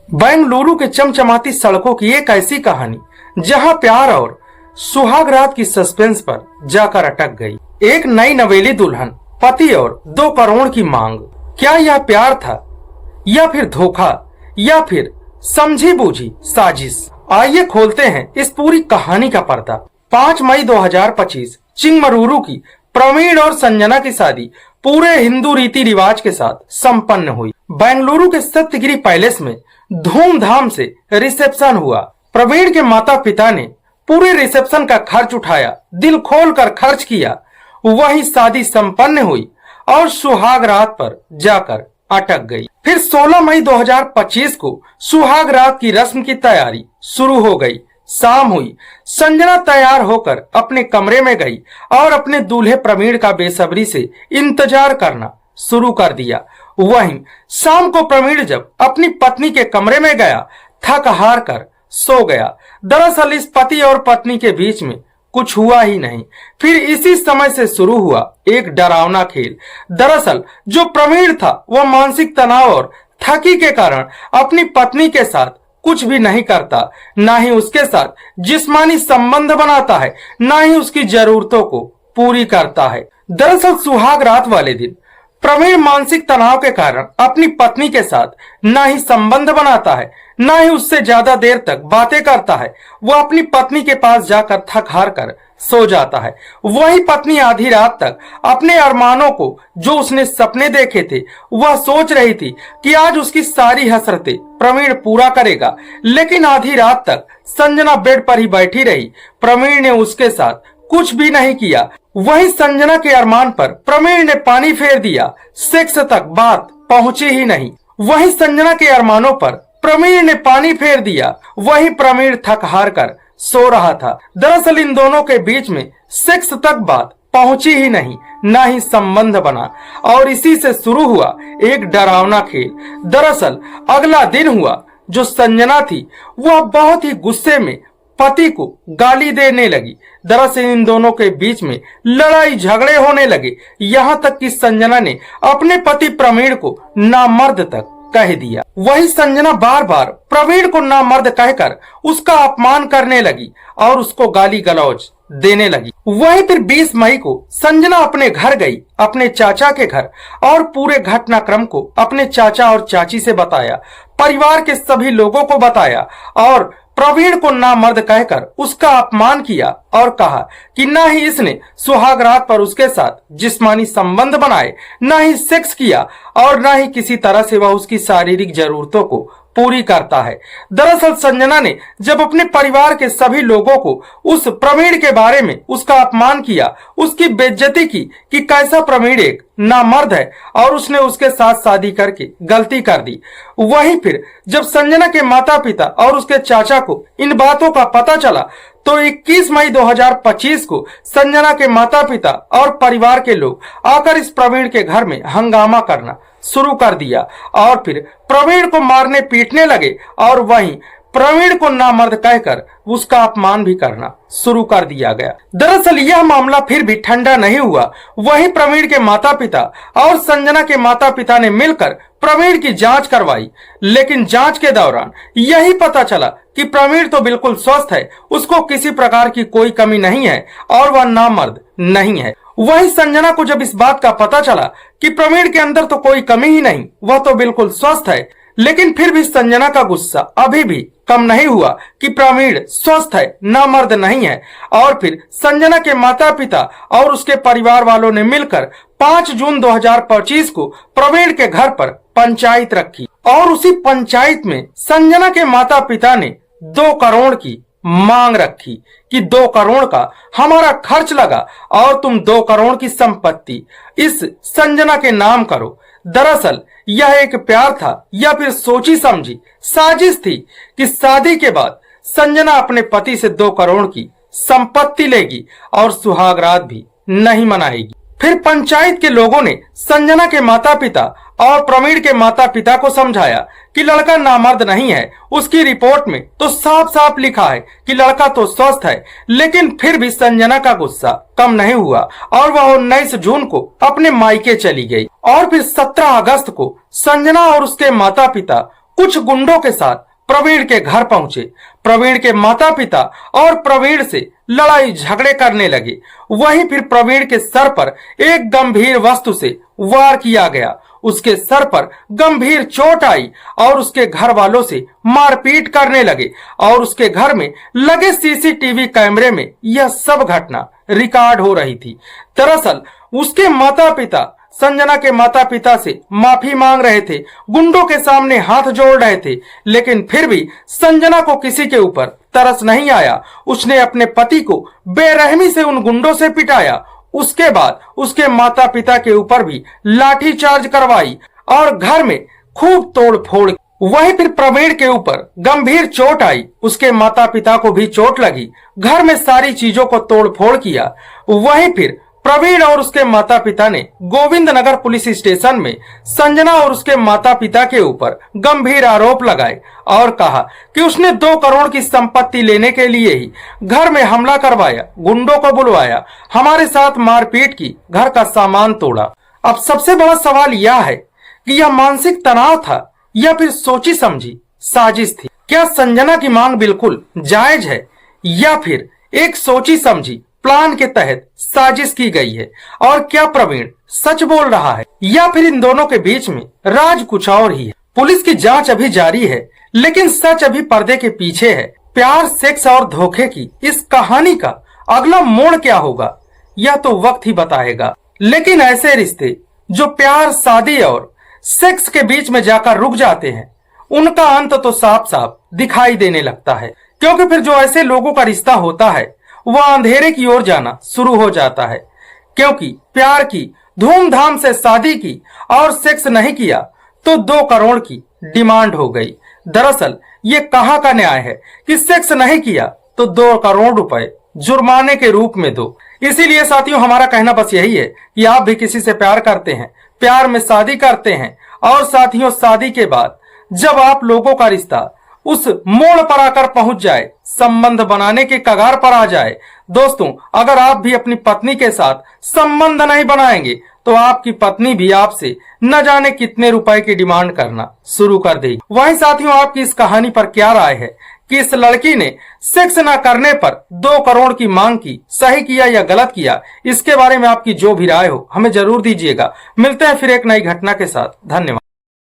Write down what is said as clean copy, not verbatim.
बेंगलुरु के चमचमाती सड़कों की एक ऐसी कहानी जहां प्यार और सुहागरात की सस्पेंस पर जाकर अटक गई। एक नई नवेली दुल्हन, पति और 2 करोड़ की मांग। क्या यह प्यार था या फिर धोखा या फिर समझी बूझी साजिश? आइए खोलते हैं इस पूरी कहानी का पर्दा। 5 मई 2025 चिंगमरुरु की प्रवीण और संजना की शादी पूरे हिंदू रीति रिवाज के साथ संपन्न हुई। बेंगलुरु के सत्यगिरी पैलेस में धूमधाम से रिसेप्शन हुआ। प्रवीण के माता पिता ने पूरे रिसेप्शन का खर्च उठाया, दिल खोल कर खर्च किया। वही शादी संपन्न हुई और सुहाग रात पर जाकर अटक गई। फिर 16 मई 2025 को सुहाग रात की रस्म की तैयारी शुरू हो गई। शाम हुई, संजना तैयार होकर अपने कमरे में गई और अपने दूल्हे प्रवीण का बेसब्री से इंतजार करना शुरू कर दिया। वहीं शाम को प्रवीण जब अपनी पत्नी के कमरे में गया, थक हार कर सो गया। दरअसल इस पति और पत्नी के बीच में कुछ हुआ ही नहीं। फिर इसी समय से शुरू हुआ एक डरावना खेल। दरअसल जो प्रवीण था वह मानसिक तनाव और थकी के कारण अपनी पत्नी के साथ कुछ भी नहीं करता, ना ही उसके साथ जिस्मानी संबंध बनाता है, ना ही उसकी जरूरतों को पूरी करता है। दरअसल सुहाग रात वाले दिन प्रवीण मानसिक तनाव के कारण अपनी पत्नी के साथ ना ही संबंध बनाता है, ना ही उससे ज्यादा देर तक बातें करता है। वो अपनी पत्नी के पास जाकर थक हार कर सो जाता है। वही पत्नी आधी रात तक अपने अरमानों को, जो उसने सपने देखे थे, वह सोच रही थी कि आज उसकी सारी हसरतें प्रवीण पूरा करेगा। लेकिन आधी रात तक संजना बेड पर ही बैठी रही। प्रवीण ने उसके साथ कुछ भी नहीं किया। वही संजना के अरमान पर प्रवीण ने पानी फेर दिया। सेक्स तक बात पहुंची ही नहीं। वही संजना के अरमानों पर प्रवीण ने पानी फेर दिया। वही प्रवीण थक हार कर सो रहा था। दरअसल इन दोनों के बीच में सेक्स तक बात पहुंची ही नहीं, ना ही संबंध बना। और इसी से शुरू हुआ एक डरावना खेल। दरअसल अगला दिन हुआ, जो संजना थी वह बहुत ही गुस्से में पति को गाली देने लगी। दरअसल इन दोनों के बीच में लड़ाई झगड़े होने लगे, यहाँ तक कि संजना ने अपने पति प्रवीण को नामर्द तक कह दिया। वही संजना बार बार प्रवीण को नामर्द कहकर उसका अपमान करने लगी और उसको गाली गलौज देने लगी। वहीं फिर 20 मई को संजना अपने घर गई, अपने चाचा के घर, और पूरे घटनाक्रम को अपने चाचा और चाची से बताया, परिवार के सभी लोगों को बताया और प्रवीण को नामर्द कहकर उसका अपमान किया और कहा कि ना ही इसने सुहाग रात पर उसके साथ जिस्मानी संबंध बनाए, ना ही सेक्स किया और ना ही किसी तरह से वह उसकी शारीरिक जरूरतों को पूरी करता है। दरअसल संजना ने जब अपने परिवार के सभी लोगों को उस प्रवीण के बारे में उसका अपमान किया, उसकी बेइज्जती की कि कैसा प्रवीण एक नामर्द है और उसने उसके साथ शादी करके गलती कर दी। वहीं फिर जब संजना के माता पिता और उसके चाचा को इन बातों का पता चला तो 21 मई 2025 को संजना के माता पिता और परिवार के लोग आकर इस प्रवीण के घर में हंगामा करना शुरू कर दिया और फिर प्रवीण को मारने पीटने लगे और वहीं प्रवीण को नामर्द कहकर उसका अपमान भी करना शुरू कर दिया गया। दरअसल यह मामला फिर भी ठंडा नहीं हुआ। वहीं प्रवीण के माता पिता और संजना के माता पिता ने मिलकर प्रवीण की जांच करवाई, लेकिन जांच के दौरान यही पता चला कि प्रवीण तो बिल्कुल स्वस्थ है, उसको किसी प्रकार की कोई कमी नहीं है और वह नामर्द नहीं है। वही संजना को जब इस बात का पता चला कि प्रवीण के अंदर तो कोई कमी ही नहीं, वह तो बिल्कुल स्वस्थ है, लेकिन फिर भी संजना का गुस्सा अभी भी कम नहीं हुआ कि प्रवीण स्वस्थ है, नामर्द नहीं है। और फिर संजना के माता पिता और उसके परिवार वालों ने मिलकर 5 जून 2025 को प्रवीण के घर पर पंचायत रखी और उसी पंचायत में संजना के माता पिता ने 2 करोड़ की मांग रखी कि 2 करोड़ का हमारा खर्च लगा और तुम 2 करोड़ की संपत्ति इस संजना के नाम करो। दरअसल यह एक प्यार था या फिर सोची समझी साजिश थी कि शादी के बाद संजना अपने पति से 2 करोड़ की संपत्ति लेगी और सुहागरात भी नहीं मनाएगी। फिर पंचायत के लोगों ने संजना के माता पिता और प्रवीण के माता पिता को समझाया कि लड़का नामर्द नहीं है। उसकी रिपोर्ट में तो साफ साफ लिखा है कि लड़का तो स्वस्थ है, लेकिन फिर भी संजना का गुस्सा कम नहीं हुआ और वह 19 जून को अपने मायके चली गई। और फिर 17 अगस्त को संजना और उसके माता पिता कुछ गुंडों के साथ प्रवीण के घर पहुंचे। प्रवीण के माता पिता और प्रवीण से लड़ाई झगड़े करने लगे। वहीं फिर प्रवीण के सर पर एक गंभीर वस्तु से वार किया गया। उसके सर पर गंभीर चोट आई और उसके घर वालों से मारपीट करने लगे और उसके घर में लगे सीसीटीवी कैमरे में यह सब घटना रिकॉर्ड हो रही थी। दरअसल उसके माता पिता संजना के माता पिता से माफी मांग रहे थे, गुंडों के सामने हाथ जोड़ रहे थे, लेकिन फिर भी संजना को किसी के ऊपर तरस नहीं आया। उसने अपने पति को बेरहमी से उन गुंडों से पिटाया। उसके बाद उसके माता पिता के ऊपर भी लाठी चार्ज करवाई और घर में खूब तोड़ फोड़। वहीं फिर प्रवीण के ऊपर गंभीर चोट आई। उसके माता पिता को भी चोट लगी। घर में सारी चीजों को तोड़ फोड़ किया। वहीं फिर प्रवीण और उसके माता पिता ने गोविंद नगर पुलिस स्टेशन में संजना और उसके माता पिता के ऊपर गंभीर आरोप लगाए और कहा कि उसने 2 करोड़ की संपत्ति लेने के लिए ही घर में हमला करवाया, गुंडों को बुलवाया, हमारे साथ मारपीट की, घर का सामान तोड़ा। अब सबसे बड़ा सवाल यह है कि यह मानसिक तनाव था या फिर सोची समझी साजिश थी? क्या संजना की मांग बिल्कुल जायज है या फिर एक सोची समझी प्लान के तहत साजिश की गई है? और क्या प्रवीण सच बोल रहा है या फिर इन दोनों के बीच में राज कुछ और ही है? पुलिस की जांच अभी जारी है, लेकिन सच अभी पर्दे के पीछे है। प्यार, सेक्स और धोखे की इस कहानी का अगला मोड़ क्या होगा, यह तो वक्त ही बताएगा। लेकिन ऐसे रिश्ते जो प्यार, शादी और सेक्स के बीच में जाकर रुक जाते हैं, उनका अंत तो साफ साफ दिखाई देने लगता है। क्योंकि फिर जो ऐसे लोगों का रिश्ता होता है वह अंधेरे की ओर जाना शुरू हो जाता है। क्योंकि प्यार की, धूमधाम से शादी की और सेक्स नहीं किया तो 2 करोड़ की डिमांड हो गई। दरअसल ये कहां का न्याय है कि सेक्स नहीं किया तो 2 करोड़ रुपए जुर्माने के रूप में दो। इसीलिए साथियों, हमारा कहना बस यही है कि आप भी किसी से प्यार करते हैं, प्यार में शादी करते हैं और साथियों शादी के बाद जब आप लोगों का रिश्ता उस मोड़ पर आकर पहुंच जाए, संबंध बनाने के कगार पर आ जाए, दोस्तों अगर आप भी अपनी पत्नी के साथ संबंध नहीं बनाएंगे तो आपकी पत्नी भी आपसे न जाने कितने रुपए की डिमांड करना शुरू कर देगी। वहीं साथियों, आपकी इस कहानी पर क्या राय है कि इस लड़की ने सेक्स न करने पर 2 करोड़ की मांग की, सही किया या गलत किया? इसके बारे में आपकी जो भी राय हो हमें जरूर दीजिएगा। मिलते हैं फिर एक नई घटना के साथ। धन्यवाद।